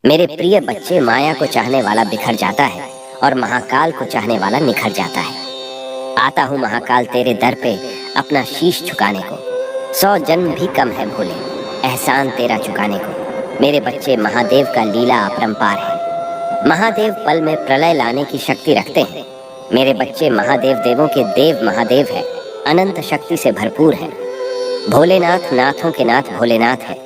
मेरे प्रिय बच्चे, माया को चाहने वाला बिखर जाता है और महाकाल को चाहने वाला निखर जाता है। आता हूँ महाकाल तेरे दर पे अपना शीश झुकाने को। 100 जन्म भी कम है भोले एहसान तेरा चुकाने को। मेरे बच्चे, महादेव का लीला अपरंपार है। महादेव पल में प्रलय लाने की शक्ति रखते हैं। मेरे बच्चे, महादेव देवों के देव महादेव है, अनंत शक्ति से भरपूर है। भोलेनाथ नाथों के नाथ भोलेनाथ है।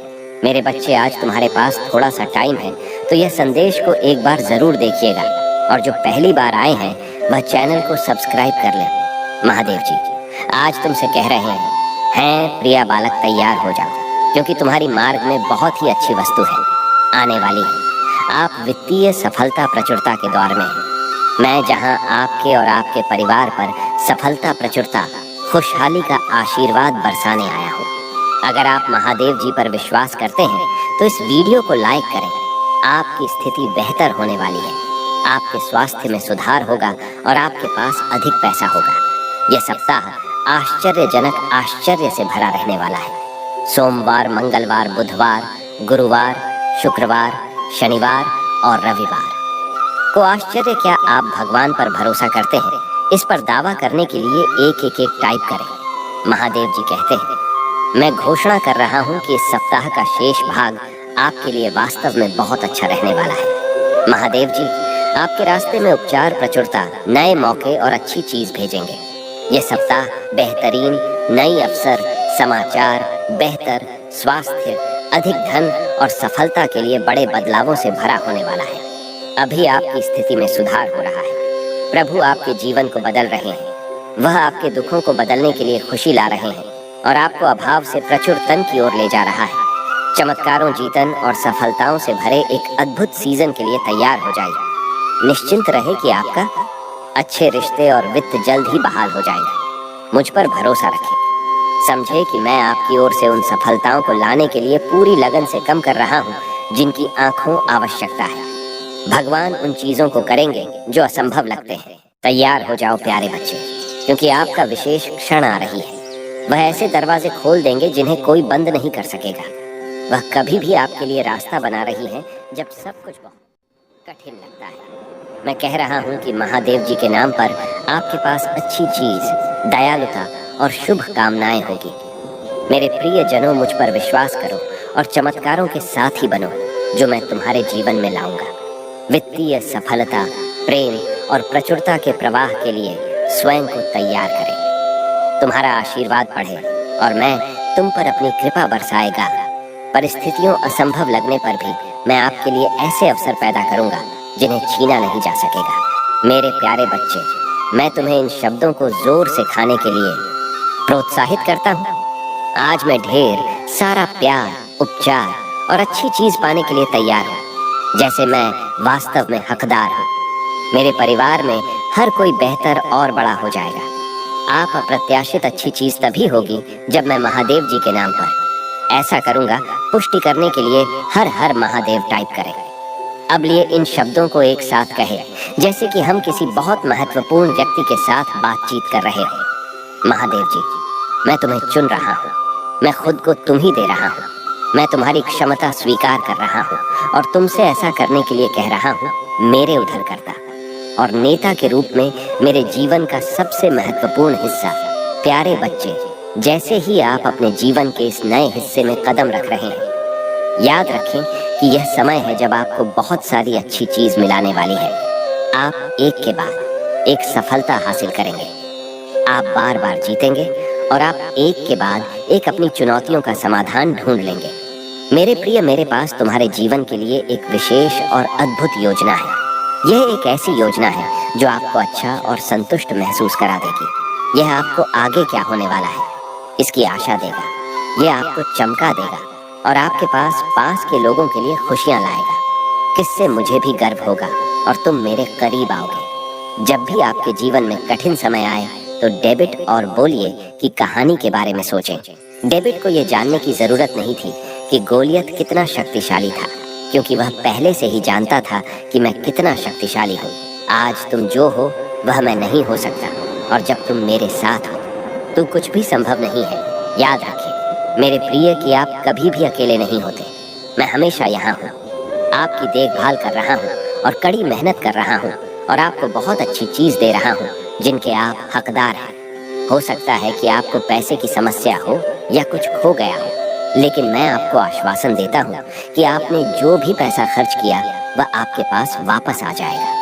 मेरे बच्चे, आज तुम्हारे पास थोड़ा सा टाइम है तो यह संदेश को एक बार जरूर देखिएगा, और जो पहली बार आए हैं वह चैनल को सब्सक्राइब कर लें। महादेव जी आज तुमसे कह रहे हैं प्रिया बालक, तैयार हो जाओ, क्योंकि तुम्हारी मार्ग में बहुत ही अच्छी वस्तु है आने वाली है। आप वित्तीय सफलता प्रचुरता के दौर में हैं। मैं जहां आपके और आपके परिवार पर सफलता प्रचुरता खुशहाली का आशीर्वाद बरसाने आया हूँ। अगर आप महादेव जी पर विश्वास करते हैं तो इस वीडियो को लाइक करें। आपकी स्थिति बेहतर होने वाली है। आपके स्वास्थ्य में सुधार होगा और आपके पास अधिक पैसा होगा। यह सप्ताह आश्चर्यजनक आश्चर्य से भरा रहने वाला है। सोमवार, मंगलवार, बुधवार, गुरुवार, शुक्रवार, शनिवार और रविवार को आश्चर्य क्या आप भगवान पर भरोसा करते हैं? इस पर दावा करने के लिए एक टाइप करें। महादेव जी कहते हैं, मैं घोषणा कर रहा हूं कि इस सप्ताह का शेष भाग आपके लिए वास्तव में बहुत अच्छा रहने वाला है। महादेव जी आपके रास्ते में उपचार प्रचुरता, नए मौके और अच्छी चीज भेजेंगे। यह सप्ताह बेहतरीन नई अवसर, समाचार, बेहतर स्वास्थ्य, अधिक धन और सफलता के लिए बड़े बदलावों से भरा होने वाला है। अभी आपकी स्थिति में सुधार हो रहा है। प्रभु आपके जीवन को बदल रहे हैं। वह आपके दुखों को बदलने के लिए खुशी ला रहे हैं और आपको अभाव से प्रचुर तन की ओर ले जा रहा है। चमत्कारों, जीतन और सफलताओं से भरे एक अद्भुत सीजन के लिए तैयार हो जाइए। निश्चिंत रहे कि आपका अच्छे रिश्ते और वित्त जल्द ही बहाल हो जाएगा। मुझ पर भरोसा रखें। समझे कि मैं आपकी ओर से उन सफलताओं को लाने के लिए पूरी लगन से काम कर रहा हूँ जिनकी आंखों आवश्यकता है। भगवान उन चीजों को करेंगे जो असंभव लगते हैं। तैयार हो जाओ प्यारे बच्चे, क्योंकि आपका विशेष क्षण आ रही है। वह ऐसे दरवाजे खोल देंगे जिन्हें कोई बंद नहीं कर सकेगा। वह कभी भी आपके लिए रास्ता बना रही है जब सब कुछ बहुत कठिन लगता है। मैं कह रहा हूँ कि महादेव जी के नाम पर आपके पास अच्छी चीज, दयालुता और शुभ कामनाएं होगी। मेरे प्रिय जनों, मुझ पर विश्वास करो और चमत्कारों के साथ ही बनो जो मैं तुम्हारे जीवन में लाऊंगा। वित्तीय सफलता, प्रेम और प्रचुरता के प्रवाह के लिए स्वयं को तैयार करें। तुम्हारा आशीर्वाद बढ़े और मैं तुम पर अपनी कृपा बरसाएगा। परिस्थितियों असंभव लगने पर भी मैं आपके लिए ऐसे अवसर पैदा करूंगा जिन्हें छीना नहीं जा सकेगा। मेरे प्यारे बच्चे, मैं तुम्हें इन शब्दों को जोर से खाने के लिए प्रोत्साहित करता हूँ। आज मैं ढेर सारा प्यार, उपचार और अच्छी चीज पाने के लिए तैयार हूँ, जैसे मैं वास्तव में हकदार हूँ। मेरे परिवार में हर कोई बेहतर और बड़ा हो जाएगा। आप अप्रत्याशित अच्छी चीज तभी होगी जब मैं महादेव जी के नाम पर ऐसा करूंगा। पुष्टि करने के लिए हर हर महादेव टाइप करें। अब लिए इन शब्दों को एक साथ कहें, जैसे कि हम किसी बहुत महत्वपूर्ण व्यक्ति के साथ बातचीत कर रहे हो। महादेव जी, मैं तुम्हें चुन रहा हूँ। मैं खुद को तुम ही दे रहा हूँ। मैं तुम्हारी क्षमता स्वीकार कर रहा हूँ और तुमसे ऐसा करने के लिए कह रहा हूँ। मेरे उद्धारकर्ता और नेता के रूप में मेरे जीवन का सबसे महत्वपूर्ण हिस्सा, प्यारे बच्चे, जैसे ही आप अपने जीवन के इस नए हिस्से में कदम रख रहे हैं, याद रखें कि यह समय है जब आपको बहुत सारी अच्छी चीज मिलाने वाली है। आप एक के बाद एक सफलता हासिल करेंगे। आप बार बार जीतेंगे और आप एक के बाद एक अपनी चुनौतियों का समाधान ढूंढ लेंगे। मेरे प्रिय, मेरे पास तुम्हारे जीवन के लिए एक विशेष और अद्भुत योजना है। यह एक ऐसी योजना है जो आपको अच्छा और संतुष्ट महसूस करा देगी। यह आपको आगे क्या होने वाला है इसकी आशा देगा। यह आपको चमका देगा और आपके पास के लोगों के लिए खुशियां लाएगा, किससे मुझे भी गर्व होगा और तुम मेरे करीब आओगे। जब भी आपके जीवन में कठिन समय आए तो डेविड और बोलिए की कहानी के बारे में सोचें। डेविड को यह जानने की जरूरत नहीं थी कि गोलियत कितना शक्तिशाली था, क्योंकि वह पहले से ही जानता था कि मैं कितना शक्तिशाली हूँ। आज तुम जो हो वह मैं नहीं हो सकता, और जब तुम मेरे साथ हो तो कुछ भी संभव नहीं है। याद रखें मेरे प्रिय कि आप कभी भी अकेले नहीं होते। मैं हमेशा यहाँ हूँ। आपकी देखभाल कर रहा हूँ और कड़ी मेहनत कर रहा हूँ और आपको बहुत अच्छी चीज दे रहा हूँ जिनके आप हकदार हैं। हो सकता है कि आपको पैसे की समस्या हो या कुछ खो गया हो, लेकिन मैं आपको आश्वासन देता हूँ कि आपने जो भी पैसा खर्च किया वह आपके पास वापस आ जाएगा।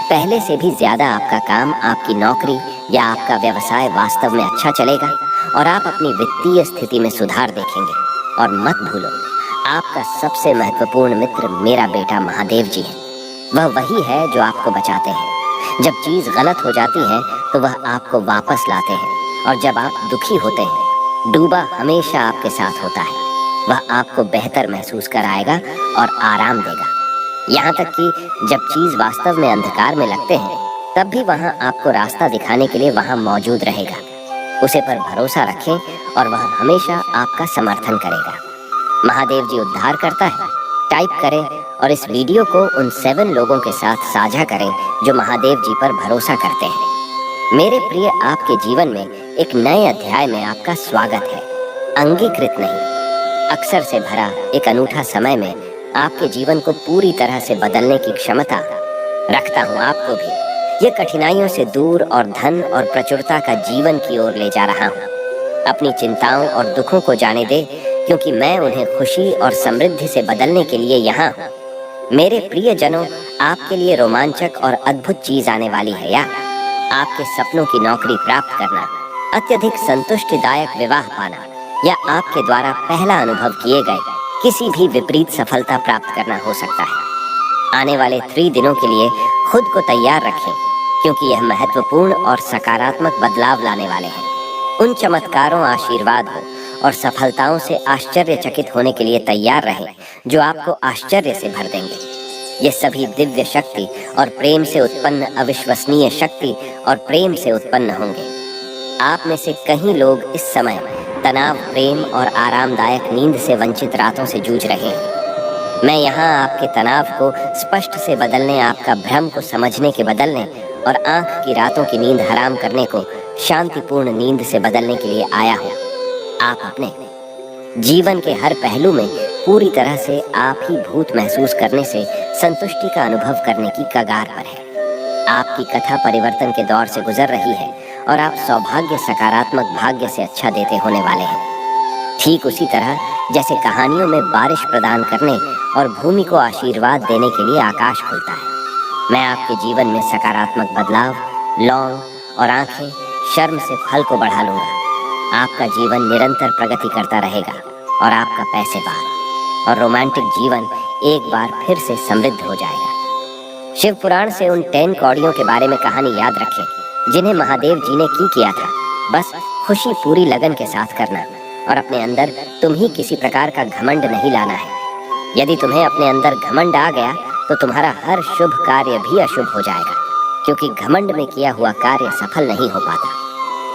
पहले से भी ज्यादा आपका काम, आपकी नौकरी या आपका व्यवसाय वास्तव में अच्छा चलेगा और आप अपनी वित्तीय स्थिति में सुधार देखेंगे। और मत भूलो, आपका सबसे महत्वपूर्ण मित्र मेरा बेटा महादेव जी है। वह वही है जो आपको बचाते हैं। जब चीज गलत हो जाती है तो वह आपको वापस लाते हैं, और जब आप दुखी होते हैं, डूबा हमेशा आपके साथ होता है। वह आपको बेहतर महसूस कराएगा और आराम देगा। यहाँ तक कि जब चीज वास्तव में अंधकार में लगते हैं, तब भी वहाँ आपको रास्ता दिखाने के लिए वहाँ मौजूद रहेगा। उसे पर भरोसा रखें और वह हमेशा आपका समर्थन करेगा। महादेव जी उद्धार करता है। टाइप करें और इस वीडियो को उन 7 लोगों के साथ साझा करें जो महादेव जी पर भरोसा करते हैं। मेरे प्रिय, आपके जीवन में एक नए अध्याय में आपका स्वागत है। अंगीकृत नहीं, अक्सर से भरा एक अनूठा समय में आपके जीवन को पूरी तरह से बदलने की क्षमता रखता हूँ। आपको भी ये कठिनाइयों से दूर और धन और प्रचुरता का जीवन की ओर ले जा रहा हूँ। अपनी चिंताओं और दुखों को जाने दे, क्योंकि मैं उन्हें खुशी और समृद्धि से बदलने के लिए यहाँ हूँ। मेरे प्रिय जनों, आपके लिए रोमांचक और अद्भुत चीज आने वाली है। या आपके सपनों की नौकरी प्राप्त करना, अत्यधिक संतुष्टिदायक विवाह पाना, या आपके द्वारा पहला अनुभव किए गए किसी भी विपरीत सफलता प्राप्त करना हो सकता है। आने वाले 3 दिनों के लिए खुद को तैयार रखें, क्योंकि यह महत्वपूर्ण और सकारात्मक बदलाव लाने वाले हैं। उन चमत्कारों, आशीर्वाद हो और सफलताओं से आश्चर्यचकित होने के लिए तैयार रहें जो आपको आश्चर्य से भर देंगे। ये सभी दिव्य शक्ति और प्रेम से उत्पन्न, अविश्वसनीय शक्ति और प्रेम से उत्पन्न होंगे। आप में से कई लोग इस समय तनाव, प्रेम और आरामदायक नींद से वंचित रातों से जूझ रहे हैं। मैं यहाँ आपके तनाव को स्पष्ट से बदलने, आपका भ्रम को समझने के बदलने और आंख की रातों की नींद हराम करने को शांतिपूर्ण नींद से बदलने के लिए आया हूँ। आप अपने जीवन के हर पहलू में पूरी तरह से आप ही भूत महसूस करने से संतुष्टि का अनुभव करने की कगार पर है। आपकी कथा परिवर्तन के दौर से गुजर रही है और आप सौभाग्य, सकारात्मक भाग्य से अच्छा देते होने वाले हैं। ठीक उसी तरह जैसे कहानियों में बारिश प्रदान करने और भूमि को आशीर्वाद देने के लिए आकाश खुलता है, मैं आपके जीवन में सकारात्मक बदलाव, लौंग और आंखें शर्म से फल को बढ़ा लूंगा। आपका जीवन निरंतर प्रगति करता रहेगा और आपका पैसेदार और रोमांटिक जीवन एक बार फिर से समृद्ध हो जाएगा। शिव पुराण से उन 10 कौड़ियों के बारे में कहानी याद रखें जिन्हें महादेव जी ने किया था। बस खुशी पूरी लगन के साथ करना और अपने अंदर तुम ही किसी प्रकार का घमंड नहीं लाना है। यदि तुम्हें अपने अंदर घमंड आ गया तो तुम्हारा हर शुभ कार्य भी अशुभ हो जाएगा, क्योंकि घमंड में किया हुआ कार्य सफल नहीं हो पाता।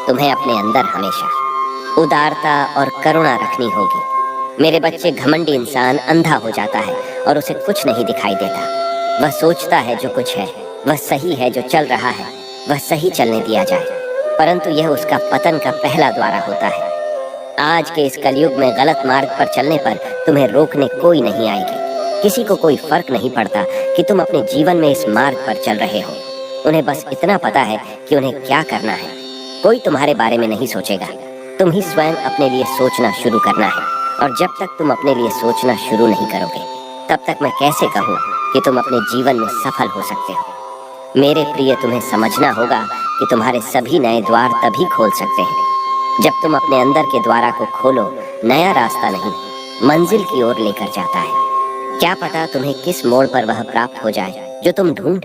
तुम्हें अपने अंदर हमेशा उदारता और करुणा रखनी होगी। मेरे बच्चे, घमंडी इंसान अंधा हो जाता है और उसे कुछ नहीं दिखाई देता। वह सोचता है जो कुछ है वह सही है, जो चल रहा है वह सही चलने दिया जाए, परंतु यह उसका पतन का पहला द्वार होता है। आज के इस कलयुग में गलत मार्ग पर चलने पर तुम्हें रोकने कोई नहीं आएगी। किसी को कोई फर्क नहीं पड़ता कि तुम अपने जीवन में इस मार्ग पर चल रहे हो। उन्हें बस इतना पता है कि उन्हें क्या करना है। कोई तुम्हारे बारे में नहीं सोचेगा, तुम ही स्वयं अपने लिए सोचना शुरू करना है। और जब तक तुम अपने लिए सोचना शुरू नहीं करोगे, तब तक मैं कैसे कहूँ कि तुम अपने जीवन में सफल हो सकते हो। मेरे प्रिय, तुम्हें समझना होगा कि तुम्हारे सभी नए द्वार तभी खोल सकते हैं जब तुम अपने अंदर के द्वारा को खोलो। नया रास्ता नहीं, मंजिल की ओर लेकर जाता है। क्या पता तुम्हें किस मोड़ पर वह प्राप्त हो जाए जो तुम ढूंढ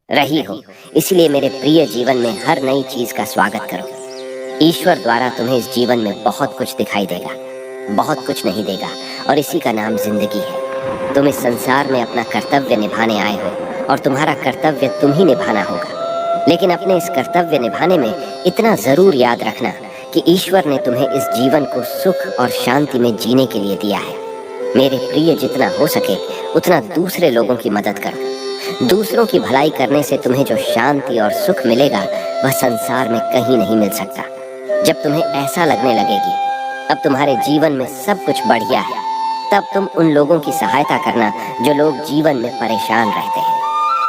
रही हो। इसलिए मेरे प्रिय, जीवन में हर नई चीज का स्वागत करो। ईश्वर द्वारा तुम्हें इस जीवन में बहुत कुछ दिखाई देगा, बहुत कुछ नहीं देगा, और इसी का नाम जिंदगी है। तुम इस संसार में अपना कर्तव्य निभाने आए हो और तुम्हारा कर्तव्य तुम ही निभाना होगा। लेकिन अपने इस कर्तव्य निभाने में इतना जरूर याद रखना कि ईश्वर ने तुम्हें इस जीवन को सुख और शांति में जीने के लिए दिया है। मेरे प्रिय, जितना हो सके उतना दूसरे लोगों की मदद करो। दूसरों की भलाई करने से तुम्हें जो शांति और सुख मिलेगा वह संसार में कहीं नहीं मिल सकता। जब तुम्हें ऐसा लगने लगेगी अब तुम्हारे जीवन में सब कुछ बढ़िया है, तब तुम उन लोगों की सहायता करना जो लोग जीवन में परेशान रहते हैं।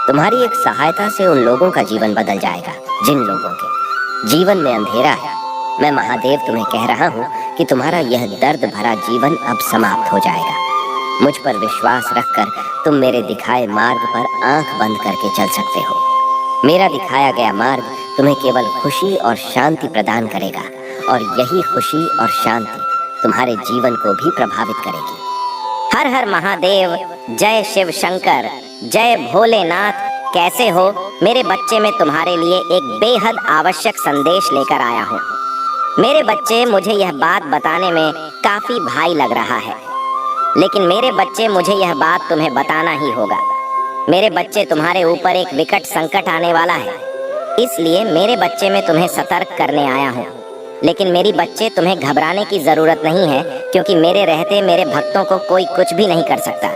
तुम्हारी एक सहायता से उन लोगों का जीवन बदल जाएगा जिन लोगों के जीवन में अंधेरा है। मैं महादेव तुम्हें कह रहा हूँ कि तुम्हारा यह दर्द भरा जीवन अब समाप्त हो जाएगा। मुझ पर विश्वास रखकर तुम मेरे दिखाए मार्ग पर आंख बंद करके चल सकते हो। मेरा दिखाया गया मार्ग तुम्हें केवल खुशी और शांति प्रदान करेगा और यही खुशी और शांति तुम्हारे जीवन को भी प्रभावित करेगी। हर हर महादेव, जय शिव शंकर, जय भोलेनाथ। कैसे हो मेरे बच्चे? मैं तुम्हारे लिए एक बेहद आवश्यक संदेश लेकर आया हूँ। मेरे बच्चे, मुझे यह बात बताने में काफी भारी लग रहा है, लेकिन मेरे बच्चे मुझे यह बात तुम्हें बताना ही होगा। मेरे बच्चे, तुम्हारे ऊपर एक विकट संकट आने वाला है, इसलिए मेरे बच्चे मैं तुम्हें सतर्क करने आया हूँ। लेकिन मेरी बच्चे, तुम्हें घबराने की जरूरत नहीं है, क्योंकि मेरे रहते मेरे भक्तों को कोई कुछ भी नहीं कर सकता,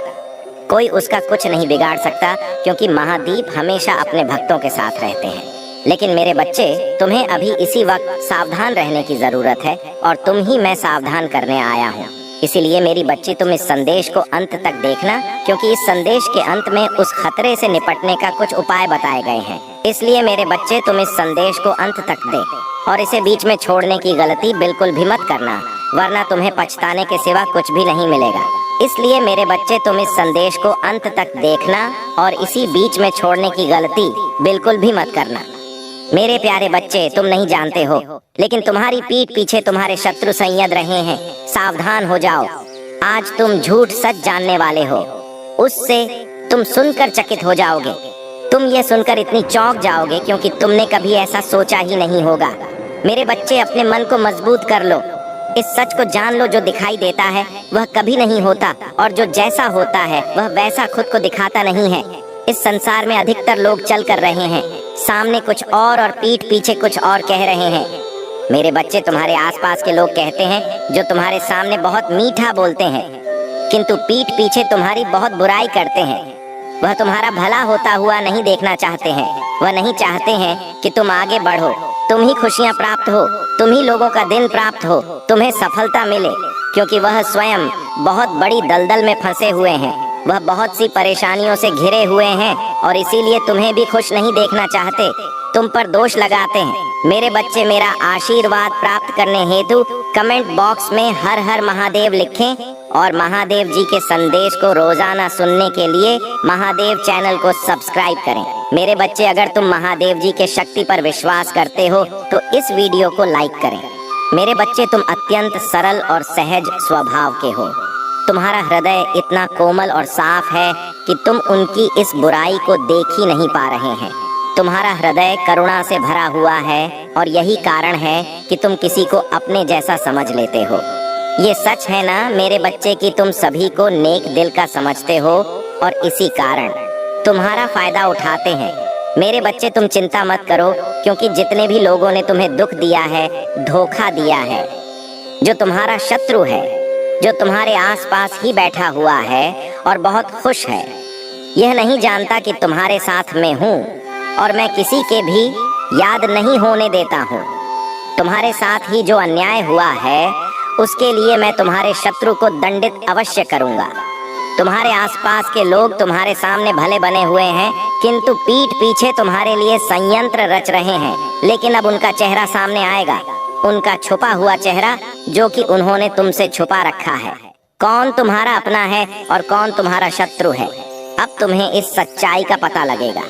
कोई उसका कुछ नहीं बिगाड़ सकता, क्योंकि महादीप हमेशा अपने भक्तों के साथ रहते हैं। लेकिन मेरे बच्चे, तुम्हें अभी इसी वक्त सावधान रहने की जरूरत है और तुम ही मैं सावधान करने आया हूँ। इसीलिए मेरी बच्ची, तुम इस संदेश को अंत तक देखना, क्योंकि इस संदेश के अंत में उस खतरे से निपटने का कुछ उपाय बताए गए हैं। इसलिए मेरे बच्चे, तुम इस संदेश को अंत तक दे और इसे बीच में छोड़ने की गलती बिल्कुल भी मत करना, वरना तुम्हें पछताने के सिवा कुछ भी नहीं मिलेगा। इसलिए मेरे बच्चे, तुम इस संदेश को अंत तक देखना और इसी बीच में छोड़ने की गलती बिल्कुल भी मत करना। मेरे प्यारे बच्चे, तुम नहीं जानते हो, लेकिन तुम्हारी पीठ पीछे तुम्हारे शत्रु संयत रहे हैं। सावधान हो जाओ। आज तुम झूठ सच जानने वाले हो, उससे तुम सुनकर चकित हो जाओगे। तुम ये सुनकर इतनी चौंक जाओगे क्योंकि तुमने कभी ऐसा सोचा ही नहीं होगा। मेरे बच्चे, अपने मन को मजबूत कर लो। इस सच को जान लो, जो दिखाई देता है वह कभी नहीं होता, और जो जैसा होता है वह वैसा खुद को दिखाता नहीं है। इस संसार में अधिकतर लोग चल कर रहे हैं, सामने कुछ और पीठ पीछे कुछ और कह रहे हैं। मेरे बच्चे, तुम्हारे आसपास के लोग कहते हैं जो तुम्हारे सामने बहुत मीठा बोलते हैं, किंतु पीठ पीछे तुम्हारी बहुत बुराई करते हैं। वह तुम्हारा भला होता हुआ नहीं देखना चाहते हैं। वह नहीं चाहते हैं कि तुम आगे बढ़ो, तुम ही खुशियाँ प्राप्त हो, तुम ही लोगों का दिन प्राप्त हो, तुम्हें सफलता मिले, क्योंकि वह स्वयं बहुत बड़ी दलदल में फंसे हुए हैं। वह बहुत सी परेशानियों से घिरे हुए हैं और इसीलिए तुम्हें भी खुश नहीं देखना चाहते, तुम पर दोष लगाते हैं। मेरे बच्चे, मेरा आशीर्वाद प्राप्त करने हेतु कमेंट बॉक्स में हर हर महादेव लिखें और महादेव जी के संदेश को रोजाना सुनने के लिए महादेव चैनल को सब्सक्राइब करें। मेरे बच्चे, अगर तुम महादेव जी के शक्ति पर विश्वास करते हो तो इस वीडियो को लाइक करें। मेरे बच्चे, तुम अत्यंत सरल और सहज स्वभाव के हो। तुम्हारा हृदय इतना कोमल और साफ है कि तुम उनकी इस बुराई को देख ही नहीं पा रहे हैं। तुम्हारा हृदय करुणा से भरा हुआ है और यही कारण है कि तुम किसी को अपने जैसा समझ लेते हो। ये सच है ना मेरे बच्चे कि तुम सभी को नेक दिल का समझते हो और इसी कारण तुम्हारा फायदा उठाते हैं। मेरे बच्चे, तुम चिंता मत करो, क्योंकि जितने भी लोगों ने तुम्हें दुख दिया है, धोखा दिया है, जो तुम्हारा शत्रु है, जो तुम्हारे आसपास ही बैठा हुआ है और बहुत खुश है, यह नहीं जानता कि तुम्हारे साथ मैं हूँ और मैं किसी के भी याद नहीं होने देता हूँ। तुम्हारे साथ ही जो अन्याय हुआ है उसके लिए मैं तुम्हारे शत्रु को दंडित अवश्य करूँगा। तुम्हारे आसपास के लोग तुम्हारे सामने भले बने हुए हैं, किंतु पीठ पीछे तुम्हारे लिए संयंत्र रच रहे हैं। लेकिन अब उनका चेहरा सामने आएगा, उनका छुपा हुआ चेहरा जो कि उन्होंने तुमसे छुपा रखा है। कौन तुम्हारा अपना है और कौन तुम्हारा शत्रु है, अब तुम्हें इस सच्चाई का पता लगेगा।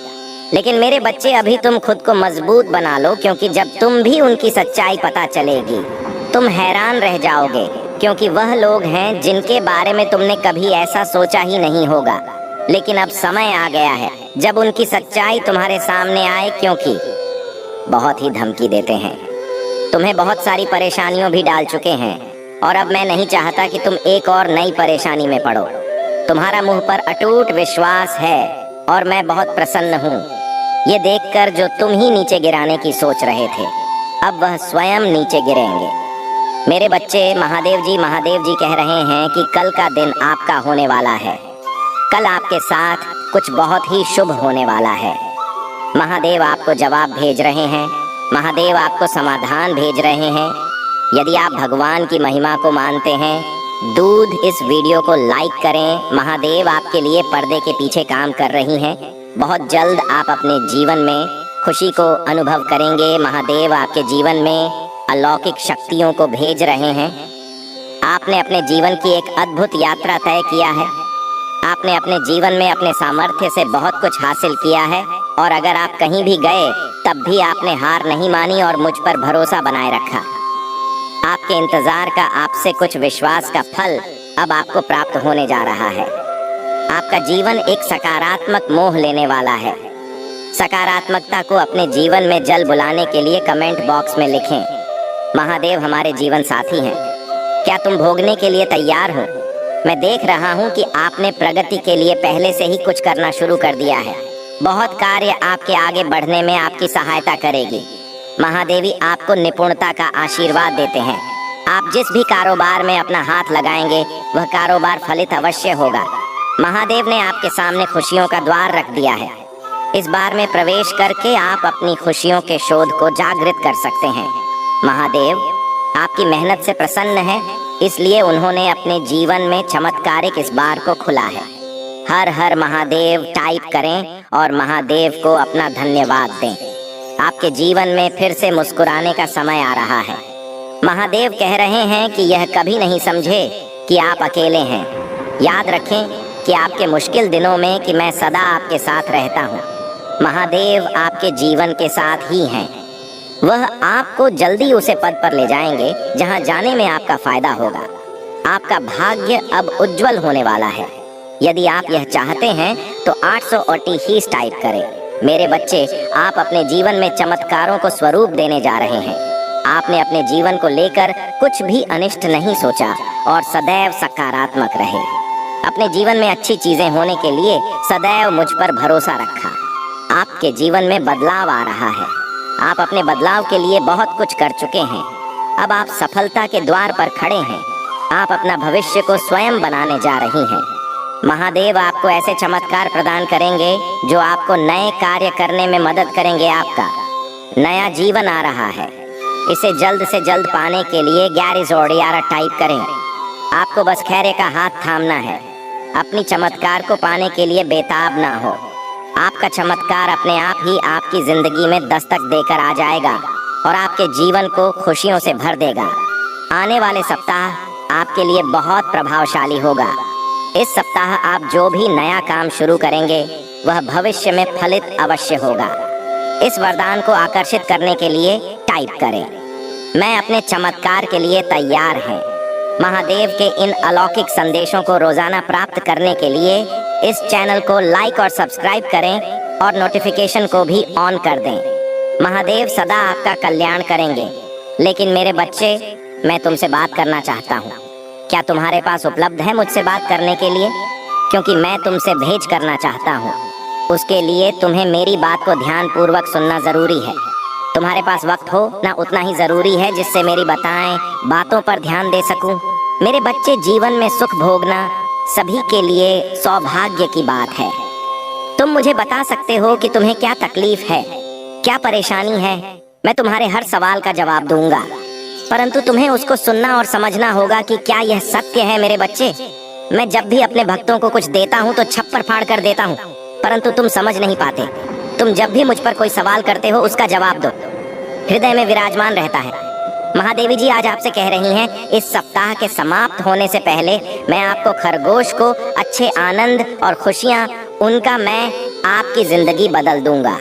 लेकिन मेरे बच्चे, अभी तुम खुद को मजबूत बना लो, क्योंकि जब तुम भी उनकी सच्चाई पता चलेगी तुम हैरान रह जाओगे, क्योंकि वह लोग हैं जिनके बारे में तुमने कभी ऐसा सोचा ही नहीं होगा। लेकिन अब समय आ गया है जब उनकी सच्चाई तुम्हारे सामने आए, क्योंकि बहुत ही धमकी देते हैं, तुम्हें बहुत सारी परेशानियों भी डाल चुके हैं और अब मैं नहीं चाहता कि तुम एक और नई परेशानी में पड़ो। तुम्हारा मुंह पर अटूट विश्वास है और मैं बहुत प्रसन्न हूँ। ये देखकर जो तुम ही नीचे गिराने की सोच रहे थे, अब वह स्वयं नीचे गिरेंगे। मेरे बच्चे, महादेव जी कह रहे हैं कि कल का दिन आपका होने वाला है। कल आपके साथ कुछ बहुत ही शुभ होने वाला है। महादेव आपको जवाब भेज रहे हैं, महादेव आपको समाधान भेज रहे हैं। यदि आप भगवान की महिमा को मानते हैं, दूध इस वीडियो को लाइक करें। महादेव आपके लिए पर्दे के पीछे काम कर रही हैं। बहुत जल्द आप अपने जीवन में खुशी को अनुभव करेंगे। महादेव आपके जीवन में अलौकिक शक्तियों को भेज रहे हैं। आपने अपने जीवन की एक अद्भुत यात्रा तय किया है। आपने अपने जीवन में अपने सामर्थ्य से बहुत कुछ हासिल किया है और अगर आप कहीं भी गए तब भी आपने हार नहीं मानी और मुझ पर भरोसा बनाए रखा। आपके इंतजार का आपसे कुछ विश्वास का फल अब आपको प्राप्त होने जा रहा है। आपका जीवन एक सकारात्मक मोह लेने वाला है। सकारात्मकता को अपने जीवन में जल बुलाने के लिए कमेंट बॉक्स में लिखें, महादेव हमारे जीवन साथी हैं। क्या तुम भोगने के लिए तैयार हो? मैं देख रहा हूं कि आपने प्रगति के लिए पहले से ही कुछ करना शुरू कर दिया है। बहुत कार्य आपके आगे बढ़ने में आपकी सहायता करेगी। महादेवी आपको निपुणता का आशीर्वाद देते हैं। आप जिस भी कारोबार में अपना हाथ लगाएंगे वह कारोबार फलित अवश्य होगा। महादेव ने आपके सामने खुशियों का द्वार रख दिया है। इस बार में प्रवेश करके आप अपनी खुशियों के शोध को जागृत कर सकते हैं। महादेव आपकी मेहनत से प्रसन्न है, इसलिए उन्होंने अपने जीवन में चमत्कारिक इस बार को खुला है। हर हर महादेव टाइप करें और महादेव को अपना धन्यवाद दें। आपके जीवन में फिर से मुस्कुराने का समय आ रहा है। महादेव कह रहे हैं कि यह कभी नहीं समझे कि आप अकेले हैं। याद रखें कि आपके मुश्किल दिनों में कि मैं सदा आपके साथ रहता हूँ। महादेव आपके जीवन के साथ ही हैं। वह आपको जल्दी उसे पद पर ले जाएंगे जहाँ जाने में आपका फायदा होगा। आपका भाग्य अब उज्जवल होने वाला है। यदि आप यह चाहते हैं तो 880 ही टाइप करें। मेरे बच्चे, आप अपने जीवन में चमत्कारों को स्वरूप देने जा रहे हैं। आपने अपने जीवन को लेकर कुछ भी अनिष्ट नहीं सोचा और सदैव सकारात्मक रहे। अपने जीवन में अच्छी चीजें होने के लिए सदैव मुझ पर भरोसा रखा। आपके जीवन में बदलाव आ रहा है। आप अपने बदलाव के लिए बहुत कुछ कर चुके हैं। अब आप सफलता के द्वार पर खड़े हैं। आप अपना भविष्य को स्वयं बनाने जा रही हैं। महादेव आपको ऐसे चमत्कार प्रदान करेंगे जो आपको नए कार्य करने में मदद करेंगे। आपका नया जीवन आ रहा है। इसे जल्द से जल्द पाने के लिए 11 टाइप करें। आपको बस खैर का हाथ थामना है। अपनी चमत्कार को पाने के लिए बेताब ना हो। आपका चमत्कार अपने आप ही आपकी जिंदगी में दस्तक देकर आ जाएगा और आपके जीवन को खुशियों से भर देगा। आने वाले सप्ताह आपके लिए बहुत प्रभावशाली होगा। इस सप्ताह आप जो भी नया काम शुरू करेंगे वह भविष्य में फलित अवश्य होगा। इस वरदान को आकर्षित करने के लिए टाइप करें, मैं अपने चमत्कार के लिए तैयार हैं। महादेव के इन अलौकिक संदेशों को रोजाना प्राप्त करने के लिए इस चैनल को लाइक और सब्सक्राइब करें और नोटिफिकेशन को भी ऑन कर दें। महादेव सदा आपका कल्याण करेंगे। लेकिन मेरे बच्चे, मैं तुमसे बात करना चाहता हूँ। क्या तुम्हारे पास उपलब्ध है मुझसे बात करने के लिए? क्योंकि मैं तुमसे भेंट करना चाहता हूँ। उसके लिए तुम्हें मेरी बात को ध्यान पूर्वक सुनना जरूरी है। तुम्हारे पास वक्त हो ना उतना ही जरूरी है जिससे मेरी बातों पर ध्यान दे सकूं। मेरे बच्चे, जीवन में सुख भोगना सभी के लिए सौभाग्य की बात है। तुम मुझे बता सकते हो कि तुम्हें क्या तकलीफ है, क्या परेशानी है। मैं तुम्हारे हर सवाल का जवाब दूंगा, परंतु तुम्हें उसको सुनना और समझना होगा कि क्या यह सत्य है। मेरे बच्चे, मैं जब भी अपने भक्तों को कुछ देता हूँ तो छप्पर फाड़ कर देता हूँ, परंतु तुम समझ नहीं पाते। तुम जब भी मुझ पर कोई सवाल करते हो उसका जवाब दो, हृदय में विराजमान रहता है। महादेवी जी आज आपसे कह रही हैं, इस सप्ताह के समाप्त होने से पहले मैं आपको खरगोश को अच्छे आनंद और खुशियाँ उनका मैं आपकी जिंदगी बदल दूंगा।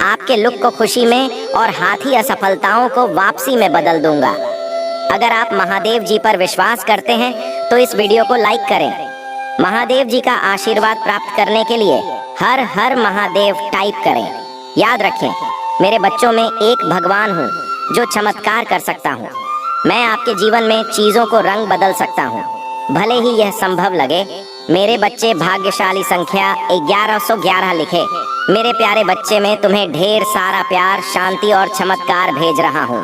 आपके लुक को खुशी में और हाथी असफलताओं को वापसी में बदल दूंगा। अगर आप महादेव जी पर विश्वास करते हैं तो इस वीडियो को लाइक करें। महादेव जी का आशीर्वाद प्राप्त करने के लिए हर हर महादेव टाइप करें। याद रखें, मेरे बच्चों में एक भगवान हूँ जो चमत्कार कर सकता हूँ। मैं आपके जीवन में चीजों को रंग बदल सकता हूँ, भले ही यह संभव लगे। मेरे बच्चे, भाग्यशाली संख्या 1111 लिखे। मेरे प्यारे बच्चे, मैं तुम्हें ढेर सारा प्यार, शांति और चमत्कार भेज रहा हूँ।